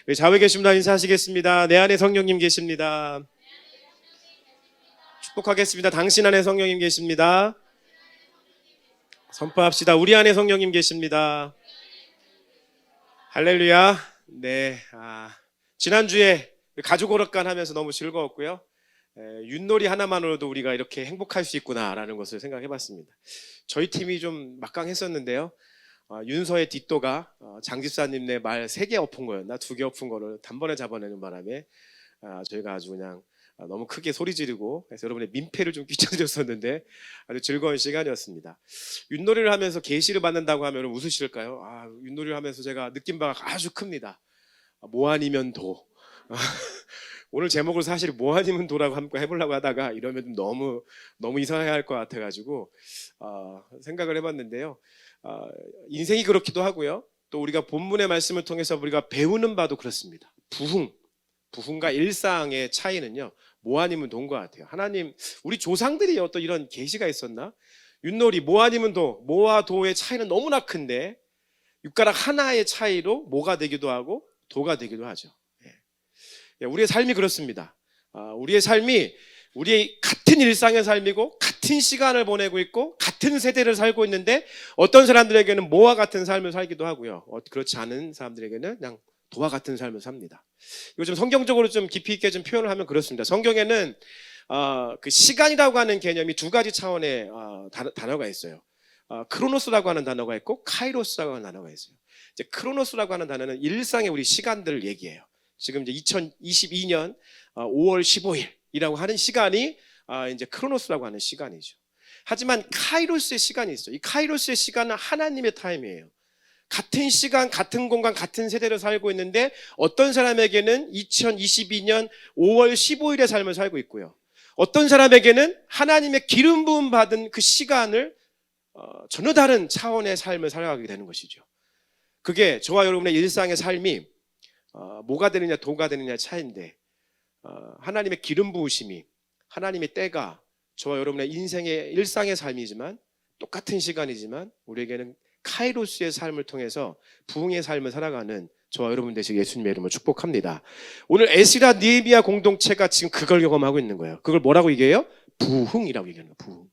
우리 좌우에 계십니다. 인사하시겠습니다. 내 안에 성령님 계십니다. 축복하겠습니다. 당신 안에 성령님 계십니다. 선포합시다. 우리 안에 성령님 계십니다. 할렐루야. 네, 지난주에 가족 오락관 하면서 너무 즐거웠고요. 윷놀이 하나만으로도 우리가 이렇게 행복할 수 있구나라는 것을 생각해봤습니다. 저희 팀이 좀 막강했었는데요. 윤서의 뒷도가 장 집사님네 말 3개 엎은 거였나 2개 엎은 거를 단번에 잡아내는 바람에 저희가 아주 그냥 너무 크게 소리 지르고 그래서 여러분의 민폐를 좀 끼쳐드렸었는데 아주 즐거운 시간이었습니다. 윷놀이를 하면서 계시를 받는다고 하면 웃으실까요? 윷놀이를 하면서 제가 느낀 바가 아주 큽니다. 뭐 아니면 도. 오늘 제목을 사실 뭐 아니면 도라고 한번 해보려고 하다가 이러면 너무 이상해 할 것 같아가지고 생각을 해봤는데요. 인생이 그렇기도 하고요. 또 우리가 본문의 말씀을 통해서 우리가 배우는 바도 그렇습니다. 부흥과 일상의 차이는요, 뭐 아니면 도인 것 같아요. 하나님, 우리 조상들이 어떤 이런 계시가 있었나? 윷놀이 뭐 아니면 도, 모와 도의 차이는 너무나 큰데 육가락 하나의 차이로 모가 되기도 하고 도가 되기도 하죠. 우리의 삶이 그렇습니다. 우리의 삶이 우리의 같은 일상의 삶이고 같은 시간을 보내고 있고 같은 세대를 살고 있는데 어떤 사람들에게는 모와 같은 삶을 살기도 하고요. 그렇지 않은 사람들에게는 그냥 도와 같은 삶을 삽니다. 이거 좀 성경적으로 좀 깊이 있게 좀 표현을 하면 그렇습니다. 성경에는 그 시간이라고 하는 개념이 2가지 차원의 단어가 있어요. 크로노스라고 하는 단어가 있고 카이로스라고 하는 단어가 있어요. 이제 크로노스라고 하는 단어는 일상의 우리 시간들을 얘기해요. 지금 이제 2022년 5월 15일이라고 하는 시간이 이제 크로노스라고 하는 시간이죠. 하지만 카이로스의 시간이 있어요. 이 카이로스의 시간은 하나님의 타임이에요. 같은 시간, 같은 공간, 같은 세대를 살고 있는데 어떤 사람에게는 2022년 5월 15일의 삶을 살고 있고요. 어떤 사람에게는 하나님의 기름 부음 받은 그 시간을 전혀 다른 차원의 삶을 살아가게 되는 것이죠. 그게 저와 여러분의 일상의 삶이 뭐가 되느냐 도가 되느냐 차이인데 하나님의 기름 부으심이 하나님의 때가 저와 여러분의 인생의 일상의 삶이지만 똑같은 시간이지만 우리에게는 카이로스의 삶을 통해서 부흥의 삶을 살아가는 저와 여러분 되시길 예수님의 이름으로 축복합니다. 오늘 에스라 느헤미야 공동체가 지금 그걸 경험하고 있는 거예요. 그걸 뭐라고 얘기해요? 부흥이라고 얘기하는 거예요.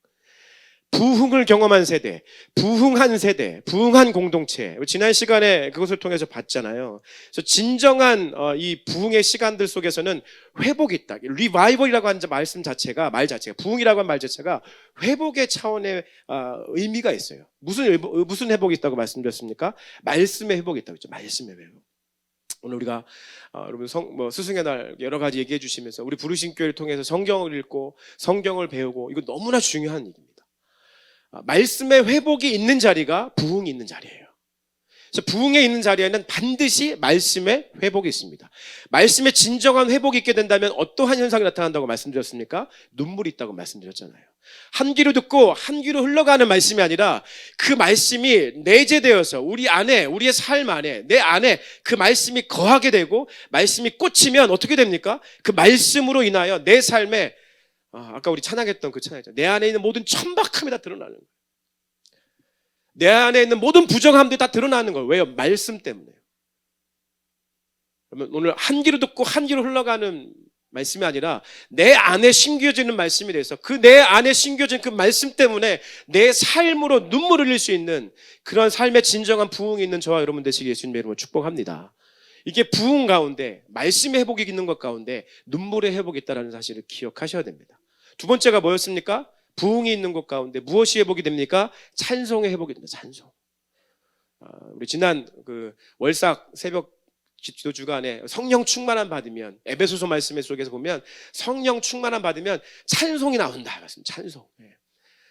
부흥을 경험한 세대, 부흥한 세대, 부흥한 공동체. 지난 시간에 그것을 통해서 봤잖아요. 그래서 진정한 이 부흥의 시간들 속에서는 회복이 있다. 리바이벌이라고 하는 말 자체가 부흥이라고 하는 말 자체가 회복의 차원의 의미가 있어요. 무슨 회복이 있다고 말씀드렸습니까? 말씀의 회복이 있다고 했죠. 말씀의 회복. 오늘 우리가 여러분 스승의 날 여러 가지 얘기해 주시면서 우리 부르신 교회를 통해서 성경을 읽고 성경을 배우고 이거 너무나 중요한 일입니다. 말씀의 회복이 있는 자리가 부흥이 있는 자리예요. 그래서 부흥에 있는 자리에는 반드시 말씀의 회복이 있습니다. 말씀의 진정한 회복이 있게 된다면 어떠한 현상이 나타난다고 말씀드렸습니까? 눈물이 있다고 말씀드렸잖아요. 한 귀로 듣고 한 귀로 흘러가는 말씀이 아니라 그 말씀이 내재되어서 우리 안에, 우리의 삶 안에, 내 안에 그 말씀이 거하게 되고 말씀이 꽂히면 어떻게 됩니까? 그 말씀으로 인하여 내 삶에 아까 우리 찬양했던 그 찬양이죠. 내 안에 있는 모든 천박함이 다 드러나는 거예요. 내 안에 있는 모든 부정함들이 다 드러나는 거예요. 왜요? 말씀 때문에요. 그러면 오늘 한 귀로 듣고 한 귀로 흘러가는 말씀이 아니라 내 안에 심겨지는 말씀이 돼서 그 내 안에 심겨진 그 말씀 때문에 내 삶으로 눈물을 흘릴 수 있는 그런 삶의 진정한 부흥이 있는 저와 여러분 되시기 예수님의 이름으로 축복합니다. 이게 부흥 가운데 말씀의 회복이 있는 것 가운데 눈물의 회복이 있다는 사실을 기억하셔야 됩니다. 두 번째가 뭐였습니까? 부흥이 있는 것 가운데 무엇이 회복이 됩니까? 찬송의 회복이 됩니다. 찬송. 우리 지난 그 월삭 새벽 기도 주간에 성령 충만함 받으면 에베소서 말씀 속에서 보면 성령 충만함 받으면 찬송이 나온다. 찬송.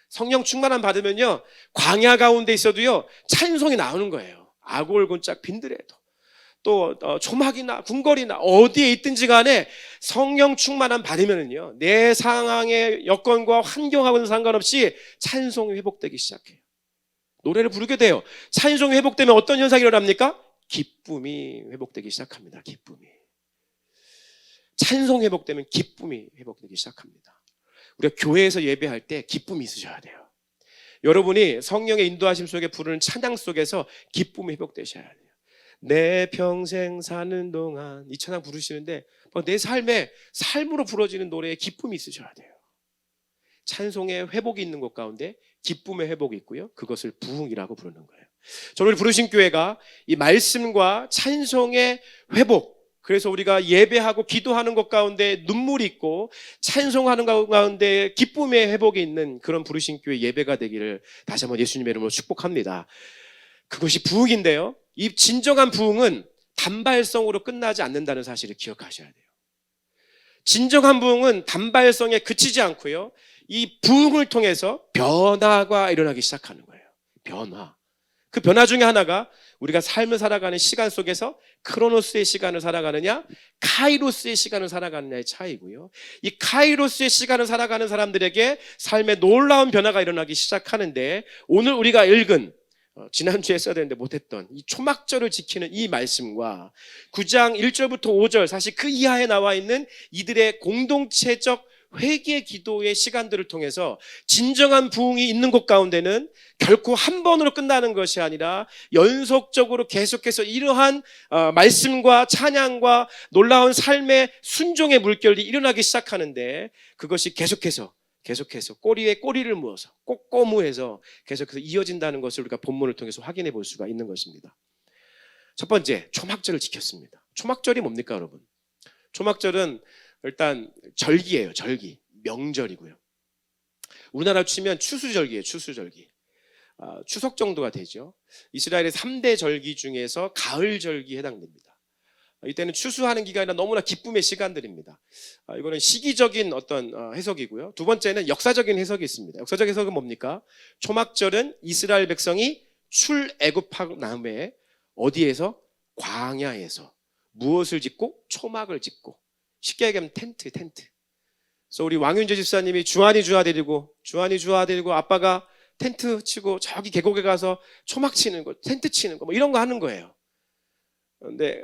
성령 충만함 받으면요 광야 가운데 있어도요 찬송이 나오는 거예요. 아골곤짝 빈들에도. 또 조막이나 궁궐이나 어디에 있든지 간에 성령 충만함 받으면은요 내 상황의 여건과 환경하고는 상관없이 찬송이 회복되기 시작해요. 노래를 부르게 돼요. 찬송이 회복되면 어떤 현상이 일어납니까? 기쁨이 회복되기 시작합니다. 기쁨이. 찬송이 회복되면 기쁨이 회복되기 시작합니다. 우리가 교회에서 예배할 때 기쁨이 있으셔야 돼요. 여러분이 성령의 인도하심 속에 부르는 찬양 속에서 기쁨이 회복되셔야 돼요. 내 평생 사는 동안 이 찬양 부르시는데 내 삶으로 부러지는 노래에 기쁨이 있으셔야 돼요. 찬송의 회복이 있는 것 가운데 기쁨의 회복이 있고요. 그것을 부흥이라고 부르는 거예요. 저를 부르신 교회가 이 말씀과 찬송의 회복, 그래서 우리가 예배하고 기도하는 것 가운데 눈물이 있고 찬송하는 것 가운데 기쁨의 회복이 있는 그런 부르신 교회 예배가 되기를 다시 한번 예수님의 이름으로 축복합니다. 그것이 부흥인데요. 이 진정한 부흥은 단발성으로 끝나지 않는다는 사실을 기억하셔야 돼요. 진정한 부흥은 단발성에 그치지 않고요. 이 부흥을 통해서 변화가 일어나기 시작하는 거예요. 변화. 그 변화 중에 하나가 우리가 삶을 살아가는 시간 속에서 크로노스의 시간을 살아가느냐, 카이로스의 시간을 살아가느냐의 차이고요. 이 카이로스의 시간을 살아가는 사람들에게 삶에 놀라운 변화가 일어나기 시작하는데, 오늘 우리가 읽은 지난주에 써야 되는데 못했던 이 초막절을 지키는 이 말씀과 9장 1절부터 5절, 사실 그 이하에 나와 있는 이들의 공동체적 회개 기도의 시간들을 통해서 진정한 부흥이 있는 곳 가운데는 결코 한 번으로 끝나는 것이 아니라 연속적으로 계속해서 이러한 말씀과 찬양과 놀라운 삶의 순종의 물결이 일어나기 시작하는데, 그것이 계속해서 꼬리에 꼬리를 무어서 꼬꼬무해서 계속해서 이어진다는 것을 우리가 본문을 통해서 확인해 볼 수가 있는 것입니다. 첫 번째, 초막절을 지켰습니다. 초막절이 뭡니까, 여러분? 초막절은 일단 절기예요. 절기, 명절이고요. 우리나라 치면 추수절기예요. 추수절기. 추석 정도가 되죠. 이스라엘의 3대 절기 중에서 가을절기에 해당됩니다. 이때는 추수하는 기간이라 너무나 기쁨의 시간들입니다. 이거는 시기적인 어떤 해석이고요. 두 번째는 역사적인 해석이 있습니다. 역사적 해석은 뭡니까? 초막절은 이스라엘 백성이 출애굽한 다음에 어디에서? 광야에서 무엇을 짓고? 초막을 짓고. 쉽게 얘기하면 텐트. 그래서 우리 왕윤재 집사님이 주한이 주아 데리고 아빠가 텐트 치고 저기 계곡에 가서 초막 치는 거, 텐트 치는 거, 뭐 이런 거 하는 거예요.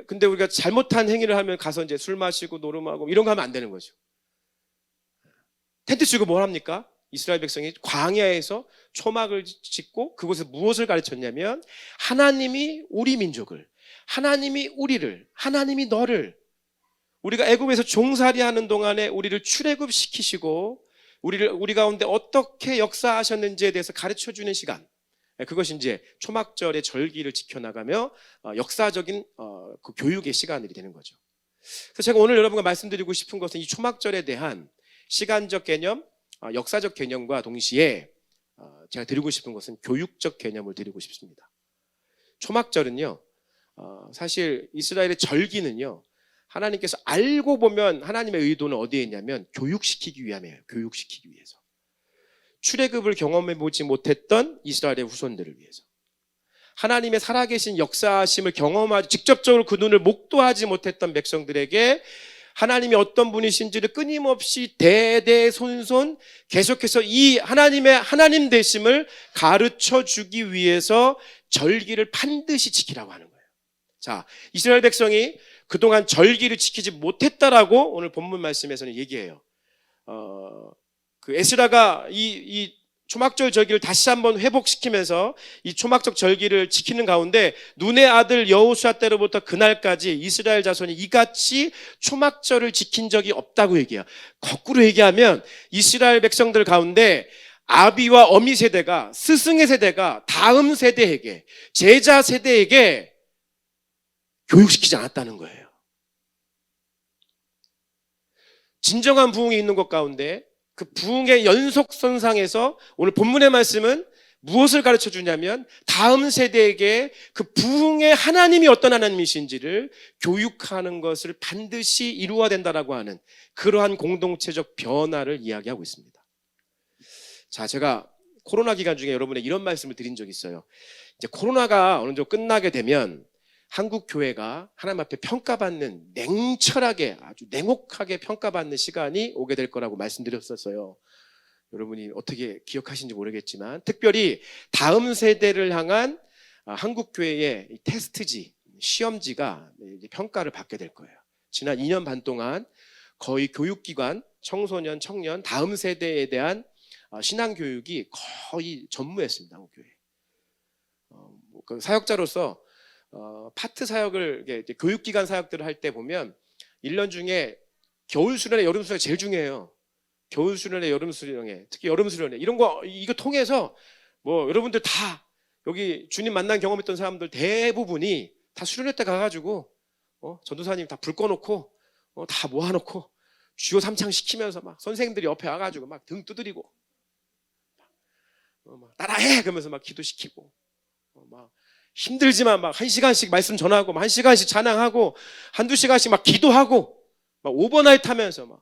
근데 우리가 잘못한 행위를 하면 가서 이제 술 마시고 노름하고 이런 거 하면 안 되는 거죠. 텐트 치고 뭘 합니까? 이스라엘 백성이 광야에서 초막을 짓고 그곳에 무엇을 가르쳤냐면, 하나님이 우리 민족을, 하나님이 우리를, 하나님이 너를, 우리가 애굽에서 종살이하는 동안에 우리를 출애굽시키시고 우리 가운데 어떻게 역사하셨는지에 대해서 가르쳐주는 시간, 그것이 이제 초막절의 절기를 지켜나가며 역사적인 그 교육의 시간들이 되는 거죠. 그래서 제가 오늘 여러분과 말씀드리고 싶은 것은 이 초막절에 대한 시간적 개념, 역사적 개념과 동시에 제가 드리고 싶은 것은 교육적 개념을 드리고 싶습니다. 초막절은요, 사실 이스라엘의 절기는요, 하나님께서 알고 보면 하나님의 의도는 어디에 있냐면 교육시키기 위함이에요. 교육시키기 위해서. 출애굽을 경험해 보지 못했던 이스라엘의 후손들을 위해서, 하나님의 살아계신 역사하심을 경험하지, 직접적으로 그 눈을 목도하지 못했던 백성들에게 하나님이 어떤 분이신지를 끊임없이 대대손손 계속해서 이 하나님의 하나님 되심을 가르쳐 주기 위해서 절기를 반드시 지키라고 하는 거예요. 자, 이스라엘 백성이 그동안 절기를 지키지 못했다라고 오늘 본문 말씀에서는 얘기해요. 그 에스라가 이 초막절 절기를 다시 한번 회복시키면서 이 초막적 절기를 지키는 가운데 눈의 아들 여호수아 때로부터 그날까지 이스라엘 자손이 이같이 초막절을 지킨 적이 없다고 얘기해요. 거꾸로 얘기하면 이스라엘 백성들 가운데 아비와 어미 세대가, 스승의 세대가 다음 세대에게, 제자 세대에게 교육시키지 않았다는 거예요. 진정한 부흥이 있는 것 가운데 그 부흥의 연속선상에서 오늘 본문의 말씀은 무엇을 가르쳐 주냐면, 다음 세대에게 그 부흥의 하나님이 어떤 하나님이신지를 교육하는 것을 반드시 이루어야 된다라고 하는 그러한 공동체적 변화를 이야기하고 있습니다. 자, 제가 코로나 기간 중에 여러분에게 이런 말씀을 드린 적이 있어요. 이제 코로나가 어느 정도 끝나게 되면 한국 교회가 하나님 앞에 평가받는, 냉철하게, 아주 냉혹하게 평가받는 시간이 오게 될 거라고 말씀드렸었어요. 여러분이 어떻게 기억하시는지 모르겠지만, 특별히 다음 세대를 향한 한국 교회의 테스트지, 시험지가 이제 평가를 받게 될 거예요. 지난 2년 반 동안 거의 교육기관, 청소년, 청년, 다음 세대에 대한 신앙교육이 거의 전무했습니다. 한국 교회. 그 사역자로서 파트 사역을 이제 교육기관 사역들을 할 때 보면 1년 중에 겨울 수련회, 여름 수련회 제일 중요해요. 겨울 수련회, 여름 수련회, 특히 여름 수련회 이런 거 이거 통해서 뭐 여러분들 다 여기 주님 만난 경험했던 사람들 대부분이 다 수련회 때 가가지고 전도사님 다 불 꺼놓고 다 모아놓고 주요 삼창 시키면서 막 선생님들이 옆에 와가지고 막 등 두드리고 막 따라해 그러면서 막 기도시키고 막 힘들지만 막 1시간씩 말씀 전하고 막 1시간씩 찬양하고 한두 시간씩 막 기도하고 막 오버나이트 하면서 막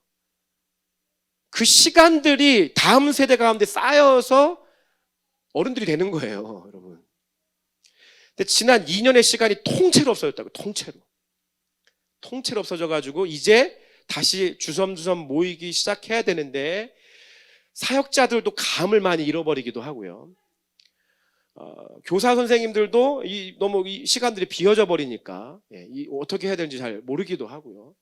그 시간들이 다음 세대 가운데 쌓여서 어른들이 되는 거예요, 여러분. 근데 지난 2년의 시간이 통째로 없어졌다고, 통째로 없어져가지고 이제 다시 주섬주섬 모이기 시작해야 되는데 사역자들도 감을 많이 잃어버리기도 하고요. 교사 선생님들도 너무 이 시간들이 비어져 버리니까 어떻게 해야 되는지 잘 모르기도 하고요.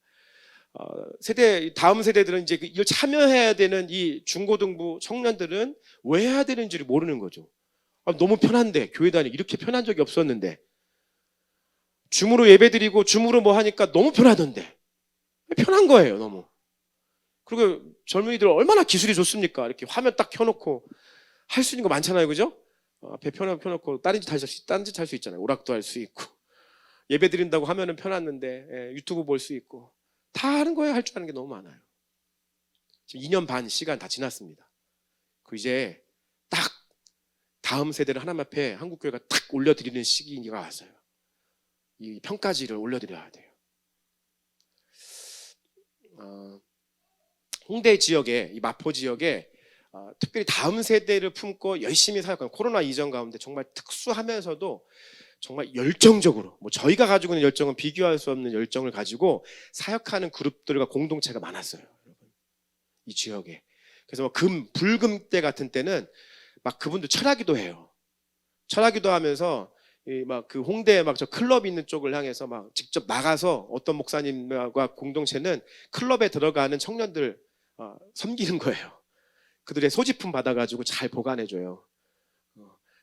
다음 세대들은 이제 이걸 참여해야 되는 이 중고등부 청년들은 왜 해야 되는지를 모르는 거죠. 너무 편한데 교회 다니기 이렇게 편한 적이 없었는데 줌으로 예배드리고 줌으로 뭐 하니까 너무 편하던데 편한 거예요 너무. 그리고 젊은이들 얼마나 기술이 좋습니까? 이렇게 화면 딱 켜놓고 할 수 있는 거 많잖아요, 그죠? 앞에 펴놓고 다른 짓 할 수 있잖아요. 오락도 할 수 있고 예배 드린다고 하면은 편했는데 유튜브 볼 수 있고 다 하는 거예요. 할 줄 아는 게 너무 많아요. 지금 2년 반 시간 다 지났습니다. 이제 딱 다음 세대를 하나님 앞에 한국교회가 딱 올려드리는 시기가 왔어요. 이 평가지를 올려드려야 돼요. 홍대 지역에, 이 마포 지역에 특별히 다음 세대를 품고 열심히 사역하는 코로나 이전 가운데 정말 특수하면서도 정말 열정적으로 저희가 가지고 있는 열정은 비교할 수 없는 열정을 가지고 사역하는 그룹들과 공동체가 많았어요, 여러분. 이 지역에. 그래서 불금 때 같은 때는 막 그분들 철학기도 해요. 철학기도 하면서 막 그 홍대 막 저 클럽 있는 쪽을 향해서 막 직접 나가서 어떤 목사님과 공동체는 클럽에 들어가는 청년들 섬기는 거예요. 그들의 소지품 받아가지고 잘 보관해줘요.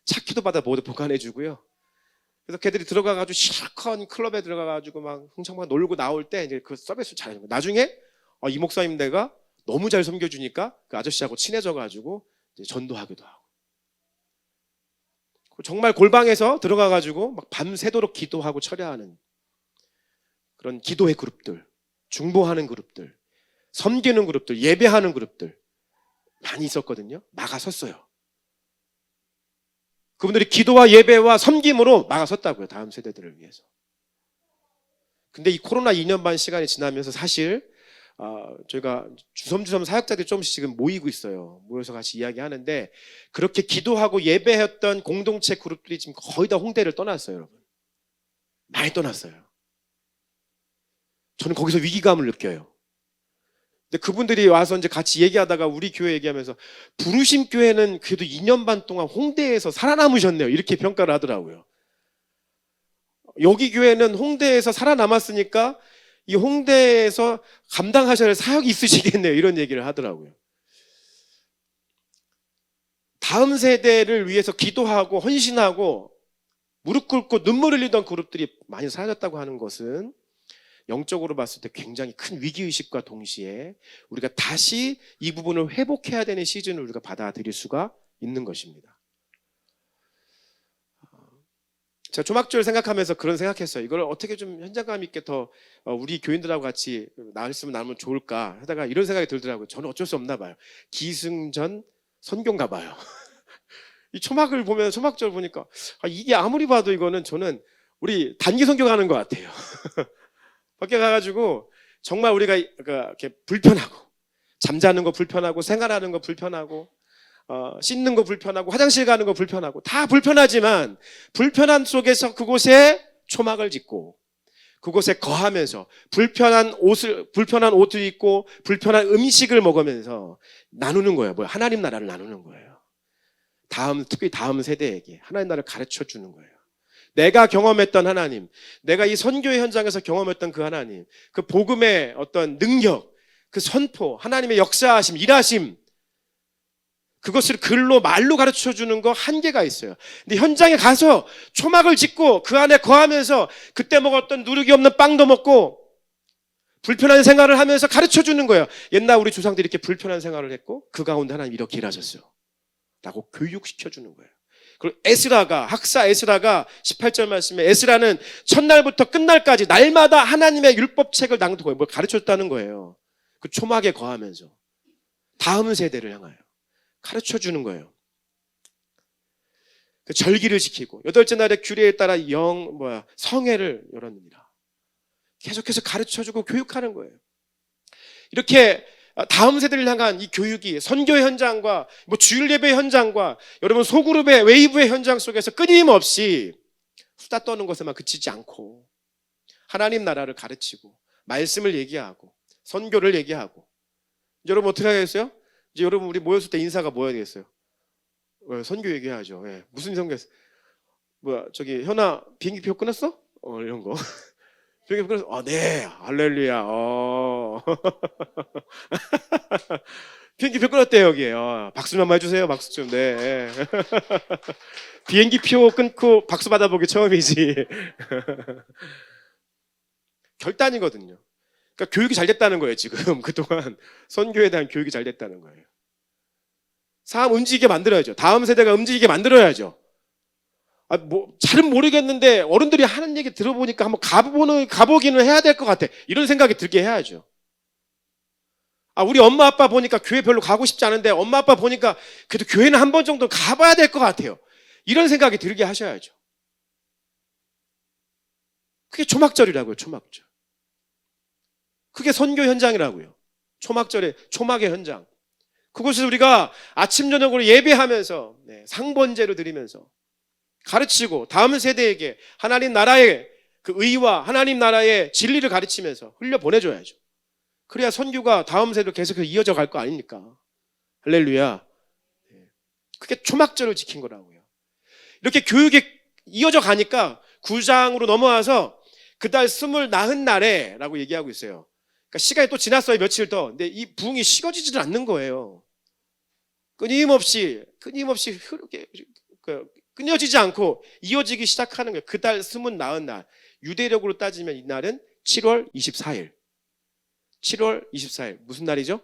차키도 받아 모두 보관해주고요. 그래서 걔들이 들어가가지고 실컷 클럽에 들어가가지고 막 흥청망청 놀고 나올 때 이제 그 서비스 잘해주는 거예요. 나중에 이 목사님 내가 너무 잘 섬겨주니까 그 아저씨하고 친해져가지고 이제 전도하기도 하고. 정말 골방에서 들어가가지고 막 밤새도록 기도하고 철야하는 그런 기도의 그룹들, 중보하는 그룹들, 섬기는 그룹들, 예배하는 그룹들 많이 있었거든요. 막아섰어요. 그분들이 기도와 예배와 섬김으로 막아섰다고요. 다음 세대들을 위해서. 근데 이 코로나 2년 반 시간이 지나면서 사실 저희가 주섬주섬 사역자들이 조금씩 지금 모이고 있어요. 모여서 같이 이야기하는데 그렇게 기도하고 예배했던 공동체 그룹들이 지금 거의 다 홍대를 떠났어요, 여러분. 많이 떠났어요. 저는 거기서 위기감을 느껴요. 근데 그분들이 와서 이제 같이 얘기하다가 우리 교회 얘기하면서 부르심 교회는 그래도 2년 반 동안 홍대에서 살아남으셨네요. 이렇게 평가를 하더라고요. 여기 교회는 홍대에서 살아남았으니까 이 홍대에서 감당하셔야 할 사역이 있으시겠네요. 이런 얘기를 하더라고요. 다음 세대를 위해서 기도하고 헌신하고 무릎 꿇고 눈물 흘리던 그룹들이 많이 사라졌다고 하는 것은 영적으로 봤을 때 굉장히 큰 위기의식과 동시에 우리가 다시 이 부분을 회복해야 되는 시즌을 우리가 받아들일 수가 있는 것입니다. 제가 조막절 생각하면서 그런 생각했어요. 이걸 어떻게 좀 현장감 있게 더 우리 교인들하고 같이 말씀을 나누면 좋을까 하다가 이런 생각이 들더라고요. 저는 어쩔 수 없나 봐요. 기승전 선교인가 봐요. 이 초막을 보면 초막절 보니까 이게 아무리 봐도 이거는 저는 우리 단기 선교 가는 것 같아요. 밖에 가가지고 정말 우리가 이렇게 불편하고 잠자는 거 불편하고 생활하는 거 불편하고 씻는 거 불편하고 화장실 가는 거 불편하고 다 불편하지만 불편한 속에서 그곳에 초막을 짓고 그곳에 거하면서 불편한 옷을 입고 불편한 음식을 먹으면서 나누는 거예요. 하나님 나라를 나누는 거예요. 특히 다음 세대에게 하나님 나라를 가르쳐 주는 거예요. 내가 경험했던 하나님, 내가 이 선교의 현장에서 경험했던 그 하나님, 그 복음의 어떤 능력, 그 선포, 하나님의 역사하심, 일하심, 그것을 글로 말로 가르쳐 주는 거 한계가 있어요. 근데 현장에 가서 초막을 짓고 그 안에 거하면서 그때 먹었던 누룩이 없는 빵도 먹고 불편한 생활을 하면서 가르쳐 주는 거예요. 옛날 우리 조상들이 이렇게 불편한 생활을 했고 그 가운데 하나님 이렇게 일하셨어요 라고 교육시켜 주는 거예요. 그리고 학사 에스라가 18절 말씀에 에스라는 첫날부터 끝날까지 날마다 하나님의 율법책을 낭독하고 뭘 가르쳤다는 거예요. 그 초막에 거하면서 다음 세대를 향하여 가르쳐 주는 거예요. 그 절기를 지키고 여덟째 날에 규례에 따라 성회를 열었느니라. 계속해서 가르쳐 주고 교육하는 거예요. 이렇게 다음 세대를 향한 이 교육이 선교의 현장과 주일 예배의 현장과 여러분 소그룹의 웨이브의 현장 속에서 끊임없이 수다 떠는 것에만 그치지 않고 하나님 나라를 가르치고 말씀을 얘기하고 선교를 얘기하고 여러분 어떻게 하겠어요? 이제 여러분 우리 모였을 때 인사가 뭐야 되겠어요? 선교 얘기하죠. 예. 무슨 선교했어? 현아 비행기표 끊었어? 이런 거. 비행기표 끊었어? 네. 할렐루야. 비행기표 끊었대요 여기. 박수 한번 해주세요. 박수 좀. 네. 비행기표 끊고 박수 받아보기 처음이지. 결단이거든요. 그러니까 교육이 잘 됐다는 거예요 지금. 그동안 선교에 대한 교육이 잘 됐다는 거예요. 사람 움직이게 만들어야죠. 다음 세대가 움직이게 만들어야죠. 잘은 모르겠는데 어른들이 하는 얘기 들어보니까 한번 가보기는 해야 될 것 같아. 이런 생각이 들게 해야죠. 우리 엄마 아빠 보니까 교회 별로 가고 싶지 않은데 엄마 아빠 보니까 그래도 교회는 한 번 정도 가봐야 될 것 같아요. 이런 생각이 들게 하셔야죠. 그게 초막절이라고요. 초막절. 그게 선교 현장이라고요. 초막절의 초막의 현장. 그곳에서 우리가 아침 저녁으로 예배하면서 상번제로 드리면서 가르치고 다음 세대에게 하나님 나라의 그 의와 하나님 나라의 진리를 가르치면서 흘려보내줘야죠. 그래야 선교가 다음 세대로 계속해서 이어져 갈 거 아닙니까? 할렐루야. 그게 초막절을 지킨 거라고요. 이렇게 교육이 이어져 가니까 9장으로 넘어와서 그달 20날에 라고 얘기하고 있어요. 그러니까 시간이 또 지났어요. 며칠 더. 근데 이 부흥이 식어지지를 않는 거예요. 끊임없이 흐르게 끊어지지 않고 이어지기 시작하는 거예요. 그달 20날. 유대력으로 따지면 이날은 7월 24일. 7월 24일. 무슨 날이죠?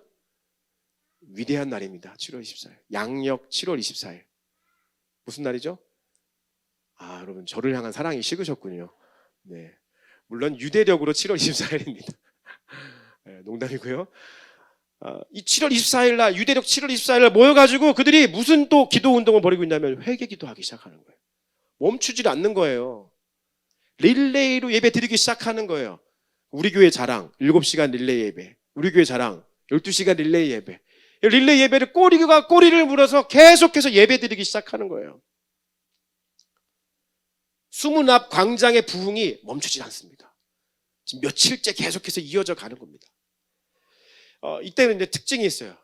위대한 날입니다. 7월 24일. 양력 7월 24일. 무슨 날이죠? 여러분 저를 향한 사랑이 식으셨군요. 네. 물론 유대력으로 7월 24일입니다. 농담이고요. 이 7월 24일 날 유대력 7월 24일 날 모여가지고 그들이 무슨 또 기도 운동을 벌이고 있냐면 회개 기도하기 시작하는 거예요. 멈추질 않는 거예요. 릴레이로 예배 드리기 시작하는 거예요. 우리 교회 자랑 7시간 릴레이 예배, 우리 교회 자랑 12시간 릴레이 예배. 릴레이 예배를 꼬리를 물어서 계속해서 예배 드리기 시작하는 거예요. 수문 앞 광장의 부흥이 멈추질 않습니다. 지금 며칠째 계속해서 이어져 가는 겁니다. 이때는 이제 특징이 있어요.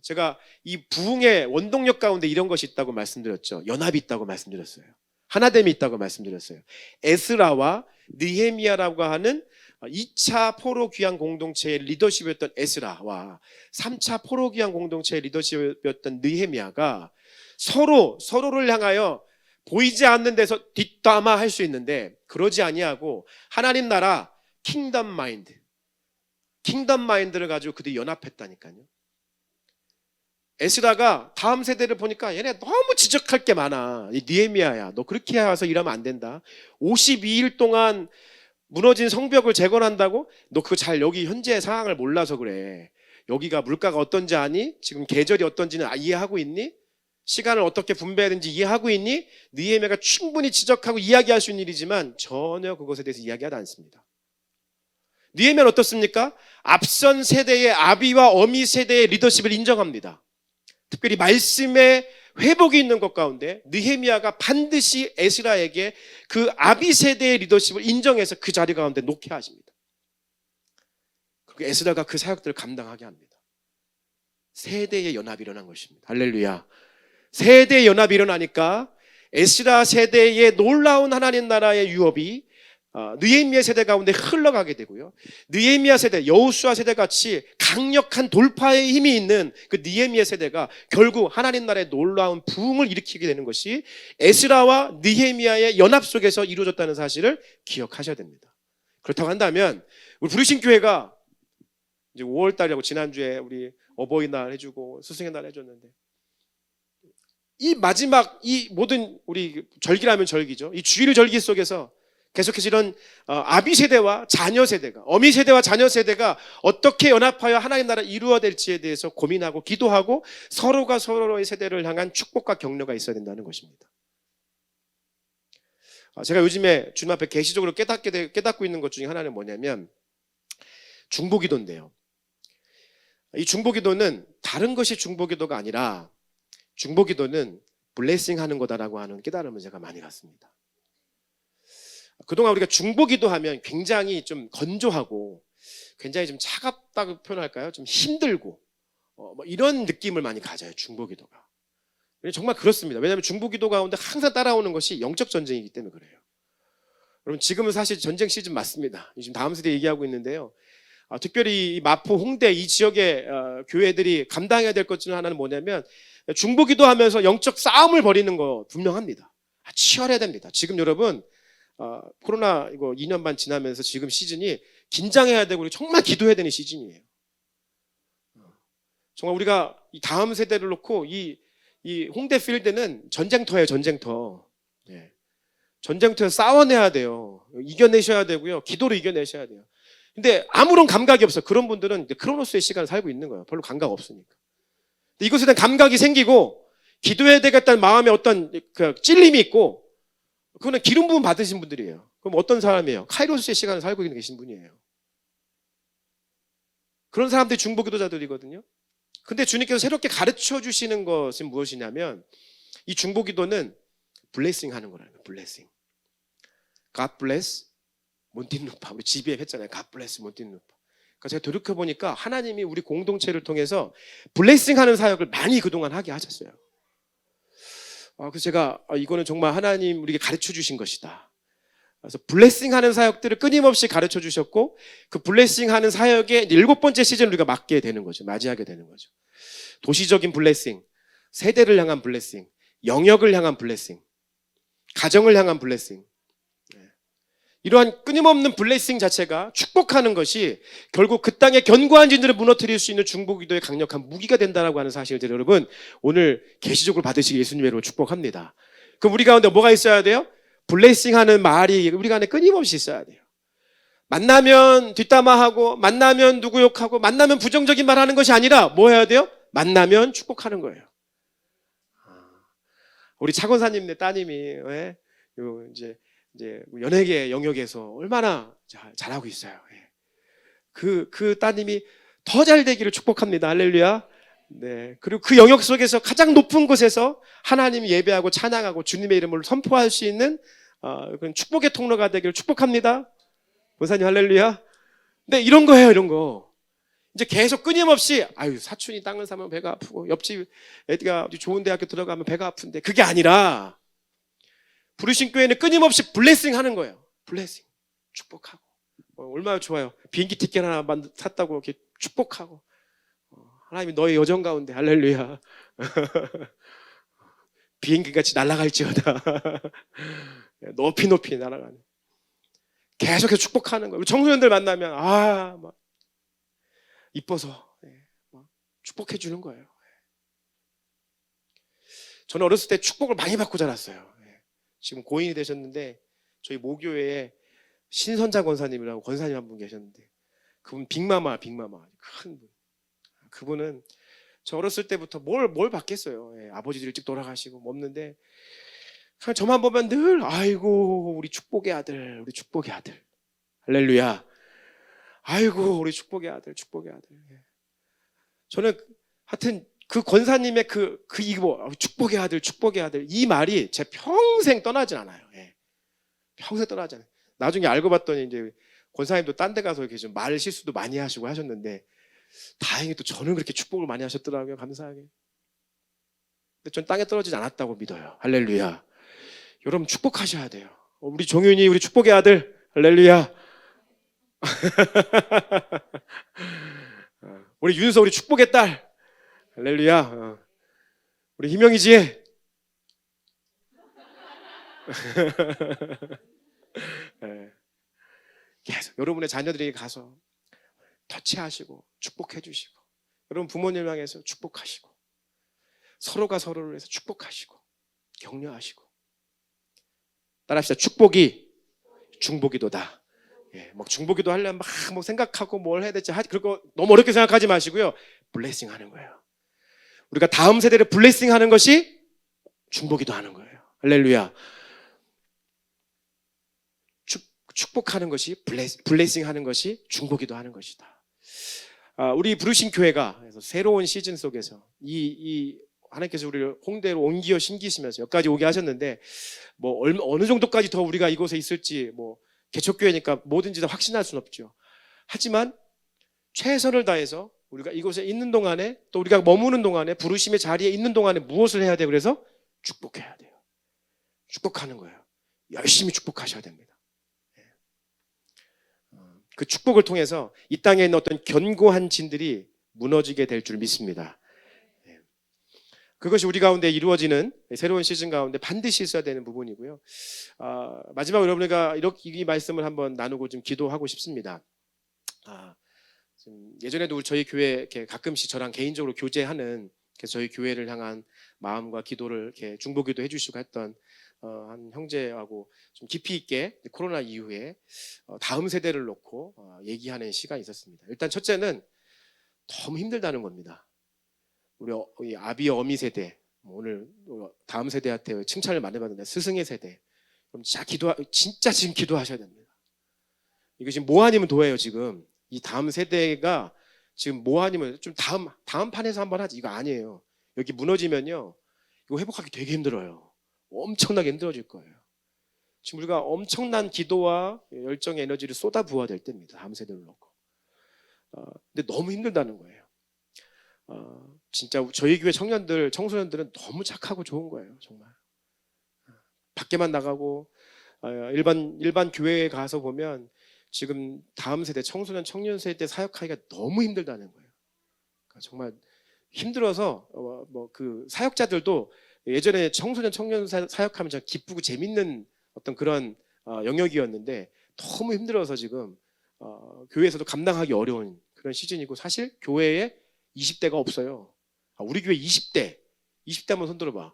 제가 이 부흥의 원동력 가운데 이런 것이 있다고 말씀드렸죠. 연합이 있다고 말씀드렸어요. 하나됨이 있다고 말씀드렸어요. 에스라와 느헤미야라고 하는 2차 포로 귀환 공동체의 리더십이었던 에스라와 3차 포로 귀환 공동체의 리더십이었던 느헤미야가 서로를 향하여 보이지 않는 데서 뒷담화할 수 있는데 그러지 아니하고 하나님 나라 킹덤 마인드를 가지고 그들이 연합했다니까요. 에스라가 다음 세대를 보니까 얘네 너무 지적할 게 많아. 느헤미야야, 너 그렇게 해서 일하면 안 된다. 52일 동안 무너진 성벽을 재건한다고? 너 그거 잘 여기 현재 상황을 몰라서 그래. 여기가 물가가 어떤지 아니? 지금 계절이 어떤지는 이해하고 있니? 시간을 어떻게 분배해야 되는지 이해하고 있니? 느헤미야가 충분히 지적하고 이야기할 수 있는 일이지만 전혀 그것에 대해서 이야기하지 않습니다. 느헤미야는 어떻습니까? 앞선 세대의 아비와 어미 세대의 리더십을 인정합니다. 특별히 말씀의 회복이 있는 것 가운데 느헤미야가 반드시 에스라에게 그 아비 세대의 리더십을 인정해서 그 자리 가운데 놓게 하십니다. 그리고 에스라가 그 사역들을 감당하게 합니다. 세대의 연합이 일어난 것입니다. 할렐루야. 세대의 연합이 일어나니까 에스라 세대의 놀라운 하나님 나라의 유업이 느헤미야 세대 가운데 흘러가게 되고요. 느헤미야 세대, 여호수아 세대 같이 강력한 돌파의 힘이 있는 그 느헤미야 세대가 결국 하나님 나라의 놀라운 부흥을 일으키게 되는 것이 에스라와 느헤미야의 연합 속에서 이루어졌다는 사실을 기억하셔야 됩니다. 그렇다고 한다면 우리 부르신 교회가 이제 5월 달이라고 지난주에 우리 어버이날 해주고 스승의 날 해줬는데, 이 마지막 이 모든 우리 절기라면 절기죠. 이 주일 절기 속에서 계속해서 이런 아비 세대와 자녀 세대가, 어미 세대와 자녀 세대가 어떻게 연합하여 하나님 나라 이루어야 될지에 대해서 고민하고 기도하고 서로가 서로의 세대를 향한 축복과 격려가 있어야 된다는 것입니다. 제가 요즘에 주님 앞에 계시적으로 깨닫고 있는 것 중에 하나는 뭐냐면 중보기도인데요. 이 중보기도는 다른 것이 중보기도가 아니라 중보기도는 블레싱 하는 거다라고 하는 깨달음을 제가 많이 갖습니다. 그동안 우리가 중보기도 하면 굉장히 좀 건조하고 굉장히 좀 차갑다고 표현할까요? 좀 힘들고 뭐 이런 느낌을 많이 가져요, 중보기도가. 정말 그렇습니다. 왜냐하면 중보기도 가운데 항상 따라오는 것이 영적 전쟁이기 때문에 그래요. 여러분, 지금은 사실 전쟁 시즌 맞습니다. 지금 다음 세대 얘기하고 있는데요. 특별히 이 마포, 홍대 이 지역의 교회들이 감당해야 될 것 중 하나는 뭐냐면 중보기도 하면서 영적 싸움을 벌이는 거 분명합니다. 치열해야 됩니다. 지금 여러분 코로나 이거 2년 반 지나면서 지금 시즌이 긴장해야 되고 정말 기도해야 되는 시즌이에요. 정말 우리가 이 다음 세대를 놓고 이 홍대 필드는 전쟁터예요, 전쟁터. 네. 전쟁터에서 싸워내야 돼요. 이겨내셔야 되고요. 기도로 이겨내셔야 돼요. 근데 아무런 감각이 없어. 그런 분들은 크로노스의 시간을 살고 있는 거예요. 별로 감각 없으니까. 이것에 대한 감각이 생기고 기도해야 되겠다는 마음에 어떤 그 찔림이 있고, 그거는 기름 부음 받으신 분들이에요. 그럼 어떤 사람이에요? 카이로스의 시간을 살고 계신 분이에요. 그런 사람들이 중보기도자들이거든요. 근데 주님께서 새롭게 가르쳐 주시는 것은 무엇이냐면 이 중보기도는 블레싱 하는 거라는 거예요. 블레싱. God bless 몬틴루파. 우리 GBM 했잖아요. God bless 몬틴루파. 그러니까 제가 돌이켜보니까 하나님이 우리 공동체를 통해서 블레싱 하는 사역을 많이 그동안 하게 하셨어요. 그래서 제가 이거는 정말 하나님 우리에게 가르쳐 주신 것이다. 그래서 블레싱 하는 사역들을 끊임없이 가르쳐 주셨고, 그 블레싱 하는 사역의 7번째 시즌을 우리가 맞게 되는 거죠. 맞이하게 되는 거죠. 도시적인 블레싱, 세대를 향한 블레싱, 영역을 향한 블레싱, 가정을 향한 블레싱. 이러한 끊임없는 블레싱 자체가 축복하는 것이 결국 그 땅의 견고한 진들을 무너뜨릴 수 있는 중보기도의 강력한 무기가 된다라고 하는 사실을 여러분 오늘 계시적으로 받으시기 예수님의 이름으로 축복합니다. 그럼 우리 가운데 뭐가 있어야 돼요? 블레싱하는 말이 우리 가운데 끊임없이 있어야 돼요. 만나면 뒷담화하고, 만나면 누구 욕하고, 만나면 부정적인 말 하는 것이 아니라 뭐 해야 돼요? 만나면 축복하는 거예요. 우리 차권사님네 따님이 이제 연예계 영역에서 얼마나 잘하고 있어요. 그 따님이 더 잘 되기를 축복합니다. 할렐루야. 네. 그리고 그 영역 속에서 가장 높은 곳에서 하나님 예배하고 찬양하고 주님의 이름을 선포할 수 있는 그런 축복의 통로가 되기를 축복합니다. 권사님 할렐루야. 네, 이런 거예요, 이런 거. 이제 계속 끊임없이 사촌이 땅을 사면 배가 아프고 옆집 애가 좋은 대학교 들어가면 배가 아픈데, 그게 아니라 부르신 교회는 끊임없이 블레싱 하는 거예요. 블레싱. 축복하고. 얼마나 좋아요. 비행기 티켓 하나 샀다고 이렇게 축복하고. 하나님이 너의 여정 가운데 할렐루야. 비행기같이 날아갈지어다. 높이 높이 날아가는. 계속해서 축복하는 거예요. 우리 청소년들 만나면 막 이뻐서 막 축복해 주는 거예요. 저는 어렸을 때 축복을 많이 받고 자랐어요. 지금 고인이 되셨는데 저희 모교회에 신선자 권사님이라고 권사님 한 분 계셨는데, 그분 빅마마 큰 분. 그분은 저 어렸을 때부터 뭘 받겠어요. 아버지도 일찍 돌아가시고 없는데 그냥 저만 보면 늘 아이고 우리 축복의 아들, 우리 축복의 아들. 할렐루야. 아이고 우리 축복의 아들, 축복의 아들. 저는 하여튼 그 권사님의 축복의 아들, 축복의 아들, 이 말이 제 평생 떠나지 않아요. 평생 떠나지 않아요. 나중에 알고 봤더니 이제 권사님도 딴 데 가서 이렇게 좀 말 실수도 많이 하시고 하셨는데, 다행히 또 저는 그렇게 축복을 많이 하셨더라고요. 감사하게. 근데 전 땅에 떨어지지 않았다고 믿어요. 할렐루야. 여러분 축복하셔야 돼요. 우리 종윤이 우리 축복의 아들, 할렐루야. 우리 윤서 우리 축복의 딸. 할렐루야. 우리 희명이지. 네. 계속 여러분의 자녀들에게 가서 터치하시고 축복해 주시고, 여러분 부모님 향해서 축복하시고, 서로가 서로를 위해서 축복하시고 격려하시고. 따라합시다. 축복이 중보기도다. 예, 막 중보기도 하려면 막 뭐 생각하고 뭘 해야 될지 그거 너무 어렵게 생각하지 마시고요. 블레싱 하는 거예요. 우리가 다음 세대를 블레싱 하는 것이 중보기도 하는 거예요. 할렐루야. 축복하는 것이 블레싱 하는 것이 중보기도 하는 것이다. 우리 부르신 교회가 새로운 시즌 속에서 하나님께서 우리를 홍대로 옮겨 심기시면서 여기까지 오게 하셨는데, 뭐 어느 정도까지 더 우리가 이곳에 있을지, 뭐 개척교회니까 뭐든지 다 확신할 수는 없죠. 하지만 최선을 다해서 우리가 이곳에 있는 동안에, 또 우리가 머무는 동안에, 부르심의 자리에 있는 동안에 무엇을 해야 돼요? 그래서 축복해야 돼요. 축복하는 거예요. 열심히 축복하셔야 됩니다. 그 축복을 통해서 이 땅에 있는 어떤 견고한 진들이 무너지게 될 줄 믿습니다. 그것이 우리 가운데 이루어지는 새로운 시즌 가운데 반드시 있어야 되는 부분이고요. 마지막으로 여러분과 이 말씀을 한번 나누고 좀 기도하고 싶습니다. 예전에도 저희 교회 이렇게 가끔씩 저랑 개인적으로 교제하는, 저희 교회를 향한 마음과 기도를 이렇게 중보기도 해주시고 했던 한 형제하고 좀 깊이 있게 코로나 이후에 다음 세대를 놓고 얘기하는 시간이 있었습니다. 일단 첫째는 너무 힘들다는 겁니다. 우리 아비 어미 세대, 오늘 다음 세대한테 칭찬을 많이 받는데 스승의 세대, 그럼 진짜 지금 기도하셔야 됩니다. 이거 지금 뭐 아니면 도예요. 지금 이 다음 세대가 지금 뭐 아니면 좀 다음 판에서 한번 하지, 이거 아니에요. 여기 무너지면요, 이거 회복하기 되게 힘들어요. 엄청나게 힘들어질 거예요. 지금 우리가 엄청난 기도와 열정의 에너지를 쏟아 부어야 될 때입니다. 다음 세대를 놓고. 근데 너무 힘들다는 거예요. 진짜 저희 교회 청소년들은 너무 착하고 좋은 거예요. 정말. 밖에만 나가고 일반 교회에 가서 보면 지금 다음 세대 청소년 청년 세대 사역하기가 너무 힘들다는 거예요. 그러니까 정말 힘들어서 그 사역자들도 예전에 청소년 청년 사역하면 참 기쁘고 재밌는 어떤 그런 영역이었는데, 너무 힘들어서 지금 교회에서도 감당하기 어려운 그런 시즌이고, 사실 교회에 20대가 없어요. 우리 교회 20대 한번 손 들어봐.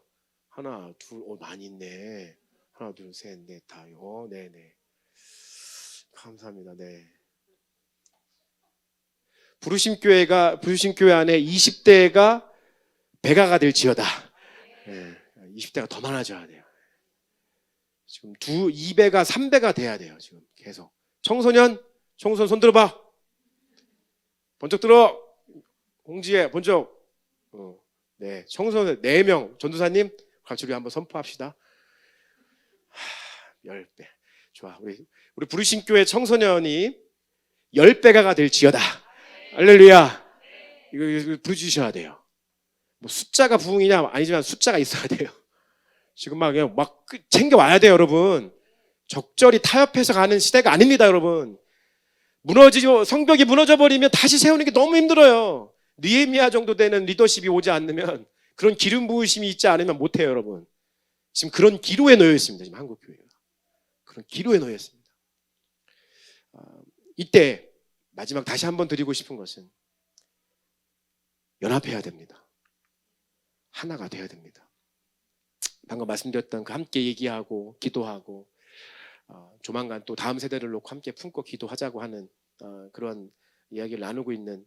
하나 둘, 많이 있네. 하나 둘 셋 넷 다. 네네, 감사합니다. 네. 부르심 교회 안에 20대가 배가가 될지어다. 네, 20대가 더 많아져야 돼요. 지금 2배가 3배가 돼야 돼요. 지금 계속. 청소년 손 들어봐. 번쩍 들어. 홍지혜 번쩍. 네, 청소년 4명. 전도사님 같이 우리 한번 선포합시다. 10배. 좋아. 우리 부르심 교회 청소년이 10배가가 될지어다. 할렐루야. 이거 부르주셔야 돼요. 뭐 숫자가 부흥이냐 아니지만 숫자가 있어야 돼요. 지금 막 챙겨와야 돼요. 여러분, 적절히 타협해서 가는 시대가 아닙니다. 여러분, 성벽이 무너져 버리면 다시 세우는 게 너무 힘들어요. 느헤미야 정도 되는 리더십이 오지 않으면, 그런 기름 부으심이 있지 않으면 못해요. 여러분, 지금 그런 기로에 놓여 있습니다. 지금 한국교회가 그런 기로에 놓여 있습니다. 이때 마지막 다시 한번 드리고 싶은 것은 연합해야 됩니다. 하나가 돼야 됩니다. 방금 말씀드렸던 그 함께 얘기하고 기도하고 조만간 또 다음 세대를 놓고 함께 품고 기도하자고 하는 그런 이야기를 나누고 있는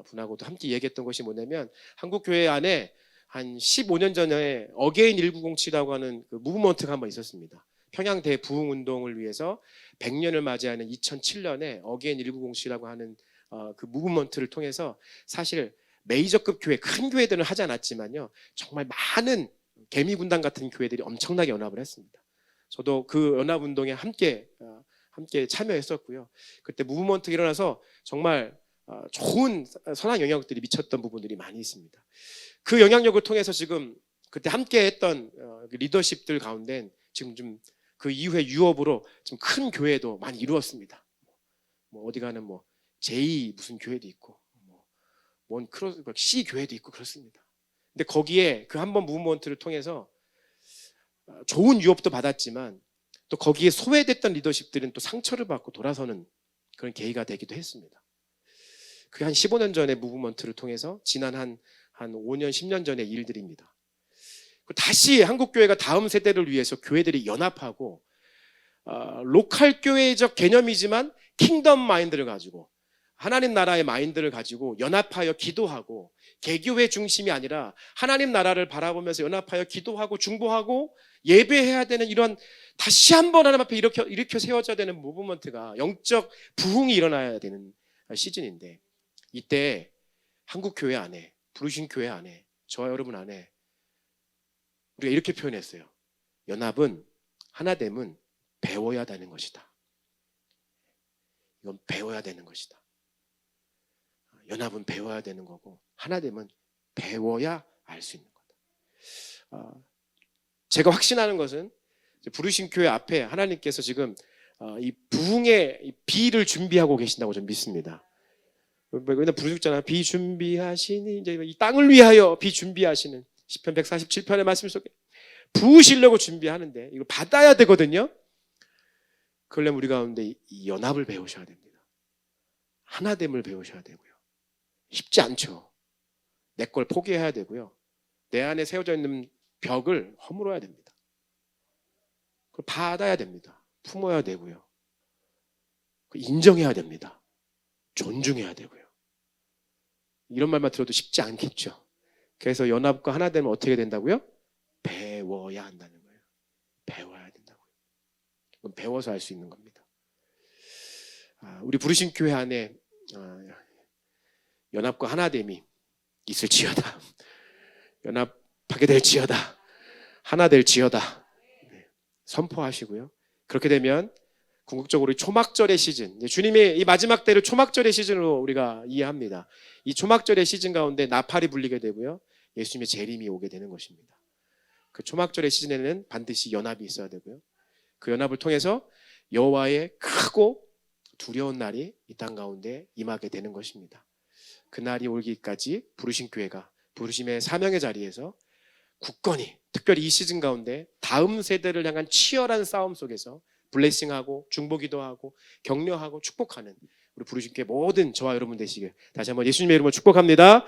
분하고도 함께 얘기했던 것이 뭐냐면, 한국교회 안에 한 15년 전에 어게인 1907이라고 하는 그 무브먼트가 한번 있었습니다. 평양 대부흥운동을 위해서 100년을 맞이하는 2007년에 어게인 1907이라고 하는 그 무브먼트를 통해서, 사실 메이저급 교회, 큰 교회들은 하지 않았지만요, 정말 많은 개미군단 같은 교회들이 엄청나게 연합을 했습니다. 저도 그 연합운동에 함께 참여했었고요. 그때 무브먼트가 일어나서 정말 좋은 선한 영향력들이 미쳤던 부분들이 많이 있습니다. 그 영향력을 통해서 지금 그때 함께 했던 리더십들 가운데 지금 좀 그 이후에 유업으로 좀 큰 교회도 많이 이루었습니다. 뭐 어디 가는 뭐 제2 무슨 교회도 있고 뭔 크로스 C 교회도 있고 그렇습니다. 근데 거기에 그 한 번 무브먼트를 통해서 좋은 유업도 받았지만 또 거기에 소외됐던 리더십들은 또 상처를 받고 돌아서는 그런 계기가 되기도 했습니다. 그게 한 15년 전에 무브먼트를 통해서 지난 한 5년, 10년 전의 일들입니다. 다시 한국교회가 다음 세대를 위해서 교회들이 연합하고 로컬 교회적 개념이지만 킹덤 마인드를 가지고 하나님 나라의 마인드를 가지고 연합하여 기도하고 개교회 중심이 아니라 하나님 나라를 바라보면서 연합하여 기도하고 중보하고 예배해야 되는 이런 다시 한번 하나님 앞에 일으켜 세워져야 되는 무브먼트가 영적 부흥이 일어나야 되는 시즌인데 이때 한국교회 안에 부르신 교회 안에 저와 여러분 안에 우리가 이렇게 표현했어요. 연합은 하나됨은 배워야 되는 것이다. 이건 배워야 되는 것이다. 연합은 배워야 되는 거고 하나됨은 배워야 알 수 있는 거다. 제가 확신하는 것은 부르신 교회 앞에 하나님께서 지금 이 부흥의 비를 준비하고 계신다고 저는 믿습니다. 맨날 부르셨잖아요. 비 준비하시니 이제 이 땅을 위하여 비 준비하시는 시편 147편의 말씀 속에 부으시려고 준비하는데 이걸 받아야 되거든요. 그러려면 우리 가운데 이 연합을 배우셔야 됩니다. 하나됨을 배우셔야 되고요. 쉽지 않죠. 내 걸 포기해야 되고요. 내 안에 세워져 있는 벽을 허물어야 됩니다. 그걸 받아야 됩니다. 품어야 되고요. 인정해야 됩니다. 존중해야 되고요. 이런 말만 들어도 쉽지 않겠죠. 그래서 연합과 하나 되면 어떻게 된다고요? 배워야 한다는 거예요. 배워야 된다고요. 그건 배워서 할 수 있는 겁니다. 우리 부르신 교회 안에 연합과 하나됨이 있을지어다. 연합하게 될지어다. 하나 될지어다. 선포하시고요. 그렇게 되면 궁극적으로 초막절의 시즌, 주님의 이 마지막 때를 초막절의 시즌으로 우리가 이해합니다. 이 초막절의 시즌 가운데 나팔이 불리게 되고요. 예수님의 재림이 오게 되는 것입니다. 그 초막절의 시즌에는 반드시 연합이 있어야 되고요. 그 연합을 통해서 여호와의 크고 두려운 날이 이 땅 가운데 임하게 되는 것입니다. 그 날이 오기까지 부르신 교회가 부르심의 사명의 자리에서 굳건히 특별히 이 시즌 가운데 다음 세대를 향한 치열한 싸움 속에서 블레싱하고 중보기도 하고 격려하고 축복하는 우리 부르신 교회 모든 저와 여러분 되시길 다시 한번 예수님의 이름으로 축복합니다.